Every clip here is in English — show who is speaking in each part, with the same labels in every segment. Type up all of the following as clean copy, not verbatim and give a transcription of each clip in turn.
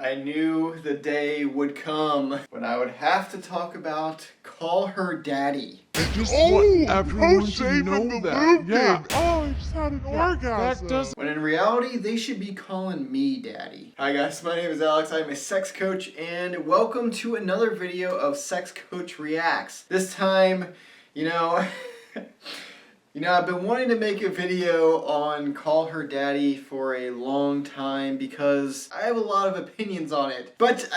Speaker 1: I knew the day would come when I would have to talk about Call Her Daddy.
Speaker 2: Everyone should know that. Yeah.
Speaker 3: Oh, I just had an orgasm.
Speaker 2: That doesn't.
Speaker 1: When in reality, they should be calling me Daddy. Hi guys, my name is Alex. I'm a sex coach, and welcome to another video of Sex Coach Reacts. This time, I've been wanting to make a video on Call Her Daddy for a long time because I have a lot of opinions on it. But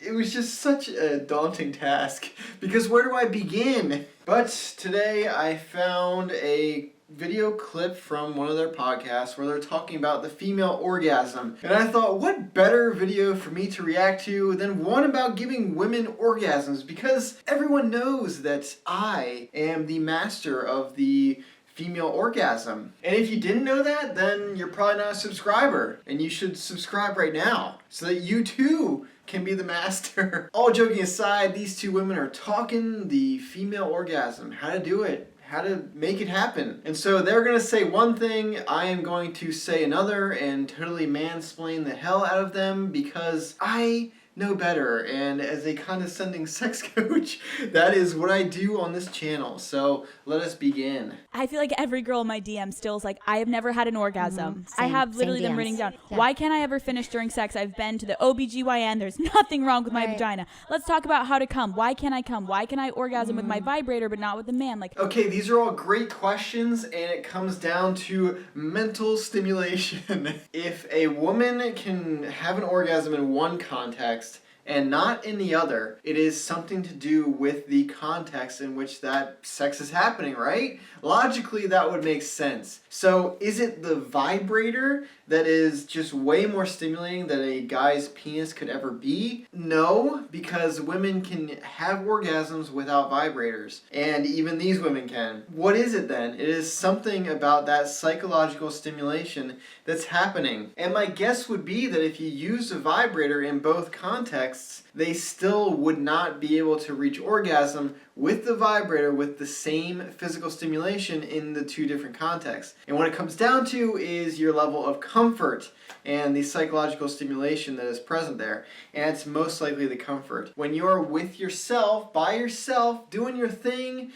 Speaker 1: it was just such a daunting task because where do I begin? But today I found a video clip from one of their podcasts where they're talking about the female orgasm. And I thought, what better video for me to react to than one about giving women orgasms, because everyone knows that I am the master of the female orgasm. And if you didn't know that, then you're probably not a subscriber, and you should subscribe right now so that you too can be the master. All joking aside, these two women are talking the female orgasm, how to do it, how to make it happen. And so they're gonna say one thing, I am going to say another and totally mansplain the hell out of them because I know better, and as a condescending sex coach, that is what I do on this channel. So let us begin.
Speaker 4: I feel like every girl in my DM still is like, I have never had an orgasm. I
Speaker 5: Same-
Speaker 4: have literally
Speaker 5: same
Speaker 4: them
Speaker 5: DMs.
Speaker 4: written down.
Speaker 5: Yeah.
Speaker 4: Why can't I ever finish during sex? I've been to the OBGYN. There's nothing wrong with my
Speaker 5: Right.
Speaker 4: vagina. Let's talk about how to come. Why can't I come? Why can I orgasm with my vibrator but not with the man? Like,
Speaker 1: Okay, these are all great questions, and it comes down to mental stimulation. If a woman can have an orgasm in one context and not in the other, it is something to do with the context in which that sex is happening, right? Logically, that would make sense. So is it the vibrator that is just way more stimulating than a guy's penis could ever be? No, because women can have orgasms without vibrators, and even these women can. What is it then? It is something about that psychological stimulation that's happening. And my guess would be that if you use a vibrator in both contexts, they still would not be able to reach orgasm with the vibrator with the same physical stimulation in the two different contexts. And what it comes down to is your level of comfort and the psychological stimulation that is present there. And it's most likely the comfort. When you're with yourself, by yourself, doing your thing,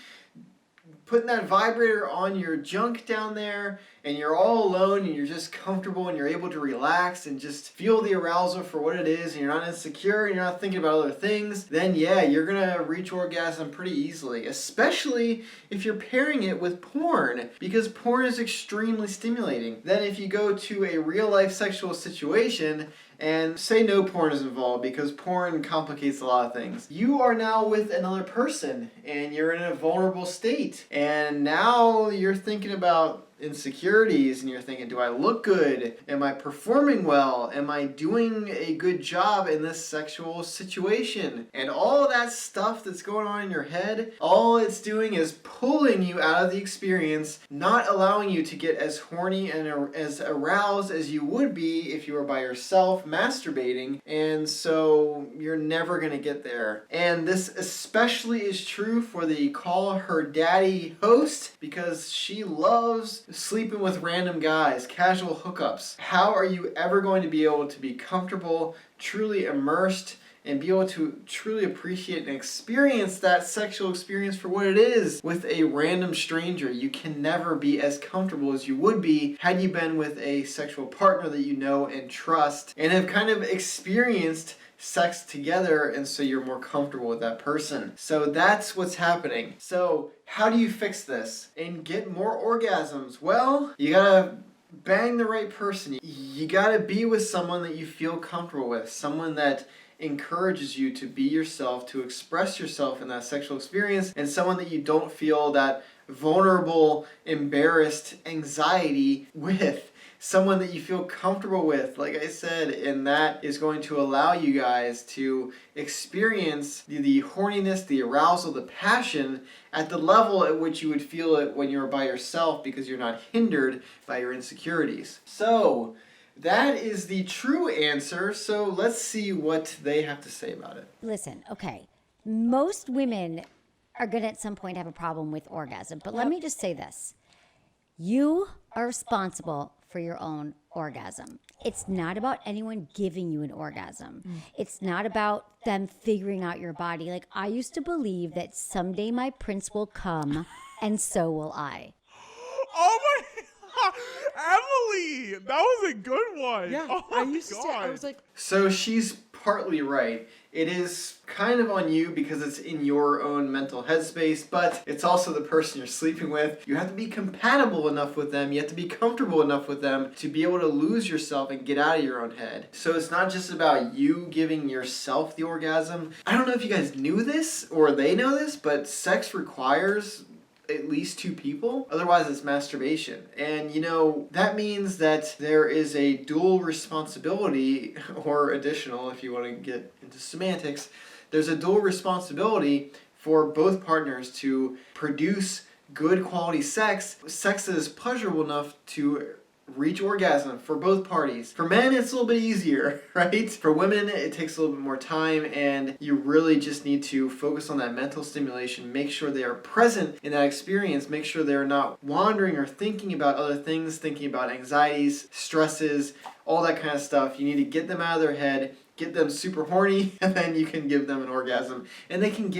Speaker 1: putting that vibrator on your junk down there, and you're all alone and you're just comfortable and you're able to relax and just feel the arousal for what it is, and you're not insecure and you're not thinking about other things, then yeah, you're gonna reach orgasm pretty easily, especially if you're pairing it with porn, because porn is extremely stimulating. Then if you go to a real life sexual situation, and say no porn is involved because porn complicates a lot of things. You are now with another person and you're in a vulnerable state. And now you're thinking about insecurities and you're thinking, do I look good? Am I performing well? Am I doing a good job in this sexual situation? And all that stuff that's going on in your head, all it's doing is pulling you out of the experience, not allowing you to get as horny and as aroused as you would be if you were by yourself masturbating. And so you're never gonna get there. And this especially is true for the Call Her Daddy host, because she loves sleeping with random guys, casual hookups. How are you ever going to be able to be comfortable, truly immersed, and be able to truly appreciate and experience that sexual experience for what it is with a random stranger? You can never be as comfortable as you would be had you been with a sexual partner that you know and trust and have kind of experienced sex together, and so you're more comfortable with that person. So that's what's happening. So how do you fix this and get more orgasms? Well, you gotta bang the right person. You gotta be with someone that you feel comfortable with, someone that encourages you to be yourself, to express yourself in that sexual experience, and someone that you don't feel that vulnerable, embarrassed anxiety with. Someone that you feel comfortable with, like I said, and that is going to allow you guys to experience the horniness, the arousal, the passion at the level at which you would feel it when you're by yourself, because you're not hindered by your insecurities. So that is the true answer. So let's see what they have to say about it.
Speaker 5: Listen, okay. Most women are going to at some point have a problem with orgasm. But let me just say this. You are responsible for your own orgasm. It's not about anyone giving you an orgasm. It's not about them figuring out your body. Like, I used to believe that someday my prince will come and so will I.
Speaker 3: Oh my Emily! That was a good one.
Speaker 6: Yeah,
Speaker 3: Oh
Speaker 6: I
Speaker 3: my
Speaker 6: used to say, I
Speaker 3: God.
Speaker 6: was like,
Speaker 1: So she's partly right. It is kind of on you because it's in your own mental headspace, but it's also the person you're sleeping with. You have to be compatible enough with them. You have to be comfortable enough with them to be able to lose yourself and get out of your own head. So it's not just about you giving yourself the orgasm. I don't know if you guys knew this or they know this, but sex requires at least two people. Otherwise, it's masturbation. And that means that there is a dual responsibility, or additional if you want to get into semantics, there's a dual responsibility for both partners to produce good quality sex that is pleasurable enough to reach orgasm for both parties. For men, it's a little bit easier, right? For women, it takes a little bit more time, and you really just need to focus on that mental stimulation, make sure they are present in that experience, make sure they're not wandering or thinking about other things, thinking about anxieties, stresses, all that kind of stuff. You need to get them out of their head, get them super horny, and then you can give them an orgasm. And they can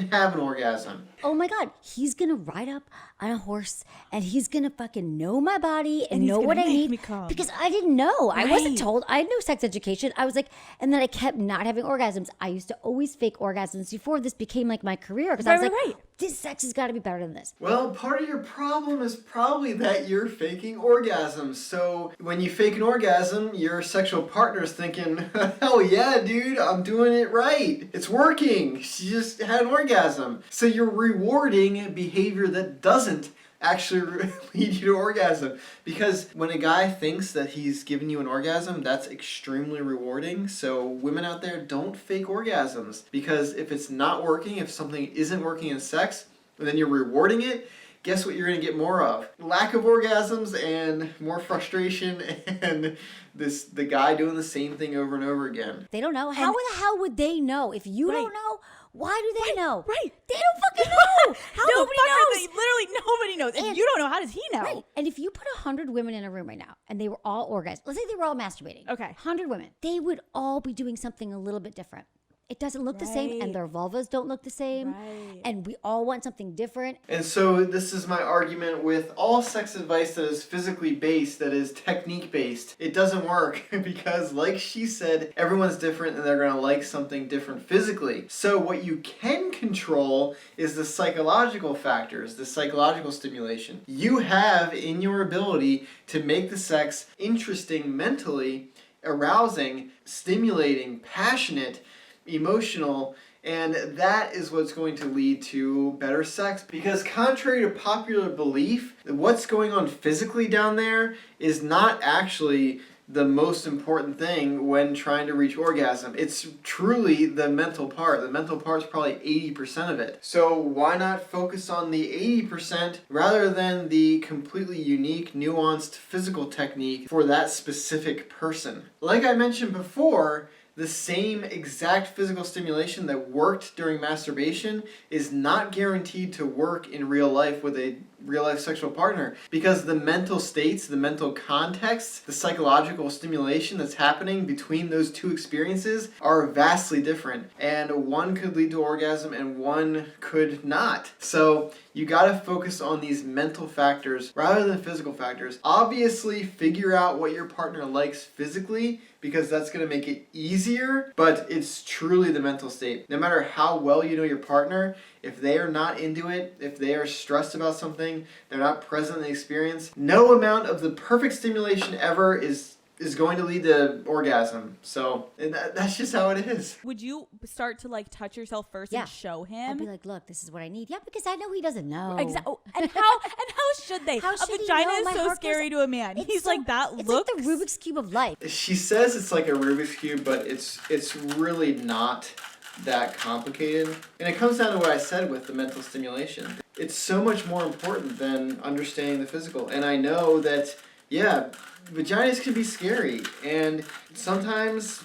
Speaker 1: have an orgasm.
Speaker 5: Oh my God, he's gonna ride up on a horse and he's gonna fucking know my body and
Speaker 4: he's
Speaker 5: know
Speaker 4: gonna
Speaker 5: what I
Speaker 4: make
Speaker 5: need.
Speaker 4: me come.
Speaker 5: Because I didn't know. I wasn't
Speaker 4: Right.
Speaker 5: told. I had no sex education. I was like, and then I kept not having orgasms. I used to always fake orgasms before this became like my career. Because I was
Speaker 4: Right,
Speaker 5: like,
Speaker 4: right.
Speaker 5: this sex has got to be better than this.
Speaker 1: Well, part of your problem is probably that you're faking orgasms. So when you fake an orgasm, your sexual partner's thinking, hell yeah, dude, I'm doing it right. It's working. She just had an orgasm. So you're rewarding behavior that doesn't actually lead you to orgasm. Because when a guy thinks that he's giving you an orgasm, that's extremely rewarding. So women out there, don't fake orgasms. Because if it's not working, if something isn't working in sex, and then you're rewarding it, guess what you're going to get more of? Lack of orgasms and more frustration and the guy doing the same thing over and over again.
Speaker 5: They don't know. How the hell would they know? If you don't know, why do they know?
Speaker 4: Right.
Speaker 5: They don't fucking know.
Speaker 4: How
Speaker 5: Nobody
Speaker 4: the fuck
Speaker 5: knows.
Speaker 4: are they? Literally nobody knows. If
Speaker 5: And-
Speaker 4: you don't know, how does he know?
Speaker 5: Right. And if you put 100 women in a room right now and they were all orgasmed, let's say they were all masturbating.
Speaker 4: Okay.
Speaker 5: 100 women. They would all be doing something a little bit different. It doesn't look the same,
Speaker 4: Right.
Speaker 5: and their vulvas don't look the same.
Speaker 4: Right.
Speaker 5: And we all want something different.
Speaker 1: And so this is my argument with all sex advice that is physically based, that is technique based. It doesn't work because, like she said, everyone's different and they're going to like something different physically. So what you can control is the psychological factors, the psychological stimulation. You have in your ability to make the sex interesting mentally, arousing, stimulating, passionate, emotional, and that is what's going to lead to better sex. Because contrary to popular belief, what's going on physically down there is not actually the most important thing when trying to reach orgasm. It's truly the mental part. The mental part is probably 80% of it. So why not focus on the 80% rather than the completely unique, nuanced physical technique for that specific person? Like I mentioned before, the same exact physical stimulation that worked during masturbation is not guaranteed to work in real life with a real life sexual partner, because the mental states, the mental context, the psychological stimulation that's happening between those two experiences are vastly different, and one could lead to orgasm and one could not. So you gotta focus on these mental factors rather than physical factors. Obviously figure out what your partner likes physically, because that's going to make it easier, but it's truly the mental state. No matter how well you know your partner, if they are not into it, if they are stressed about something, they're not present in the experience, no amount of the perfect stimulation ever is going to lead to orgasm. So that's just how it is.
Speaker 4: Would you start to like touch yourself first and show him?
Speaker 5: I'd be like, look, this is what I need. Yeah, because I know he doesn't know.
Speaker 4: Exactly. And how should they?
Speaker 5: How
Speaker 4: A
Speaker 5: should he
Speaker 4: vagina
Speaker 5: know?
Speaker 4: is
Speaker 5: My
Speaker 4: so
Speaker 5: heart
Speaker 4: scary
Speaker 5: goes-
Speaker 4: to a man.
Speaker 5: It's
Speaker 4: He's
Speaker 5: so-
Speaker 4: like, that
Speaker 5: it's
Speaker 4: looks.
Speaker 5: like the Rubik's Cube of life.
Speaker 1: She says it's like a Rubik's Cube, but it's really not that complicated. And it comes down to what I said with the mental stimulation. It's so much more important than understanding the physical. And I know that, yeah, vaginas can be scary, and sometimes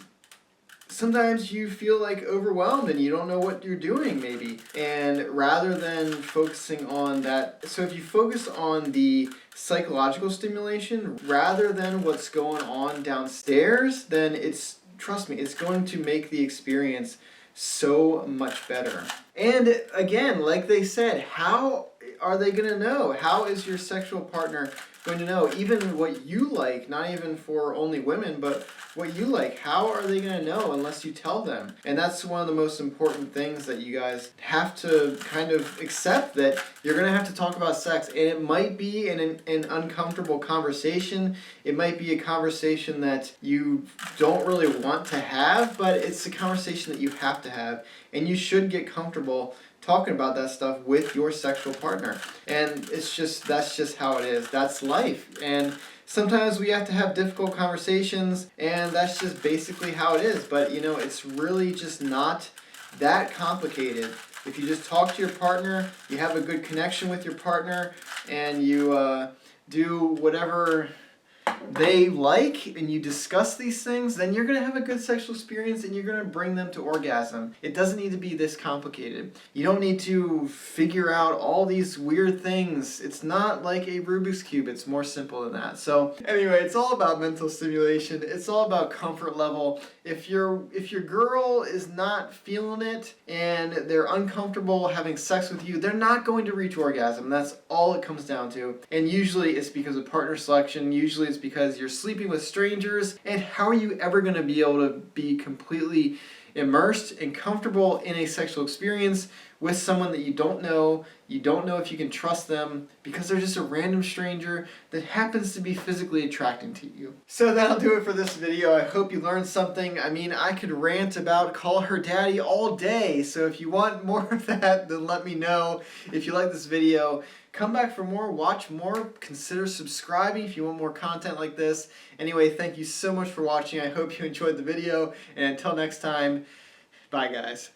Speaker 1: sometimes you feel like overwhelmed and you don't know what you're doing maybe. And rather than focusing on that, so if you focus on the psychological stimulation rather than what's going on downstairs, then trust me, it's going to make the experience so much better. And again, like they said, how are they going to know? How is your sexual partner going to know? Even what you like, not even for only women, but what you like, how are they going to know unless you tell them? And that's one of the most important things that you guys have to kind of accept, that you're going to have to talk about sex. And it might be an uncomfortable conversation. It might be a conversation that you don't really want to have, but it's a conversation that you have to have. And you should get comfortable talking about that stuff with your sexual partner. And that's just how it is. That's life. And sometimes we have to have difficult conversations, and that's just basically how it is. But it's really just not that complicated. If you just talk to your partner, you have a good connection with your partner, and you do whatever they like, and you discuss these things, then you're going to have a good sexual experience and you're going to bring them to orgasm. It doesn't need to be this complicated. You don't need to figure out all these weird things. It's not like a Rubik's Cube. It's more simple than that. So anyway, it's all about mental stimulation. It's all about comfort level. If your girl is not feeling it and they're uncomfortable having sex with you, they're not going to reach orgasm. That's all it comes down to. And usually it's because of partner selection. Usually it's because you're sleeping with strangers. And how are you ever going to be able to be completely immersed and comfortable in a sexual experience with someone that you don't know if you can trust them, because they're just a random stranger that happens to be physically attracting to you. So that'll do it for this video. I hope you learned something. I mean, I could rant about call her daddy all day, so if you want more of that, then let me know. If you like this video, come back for more, watch more, consider subscribing if you want more content like this. Anyway, thank you so much for watching. I hope you enjoyed the video, and until next time, bye guys.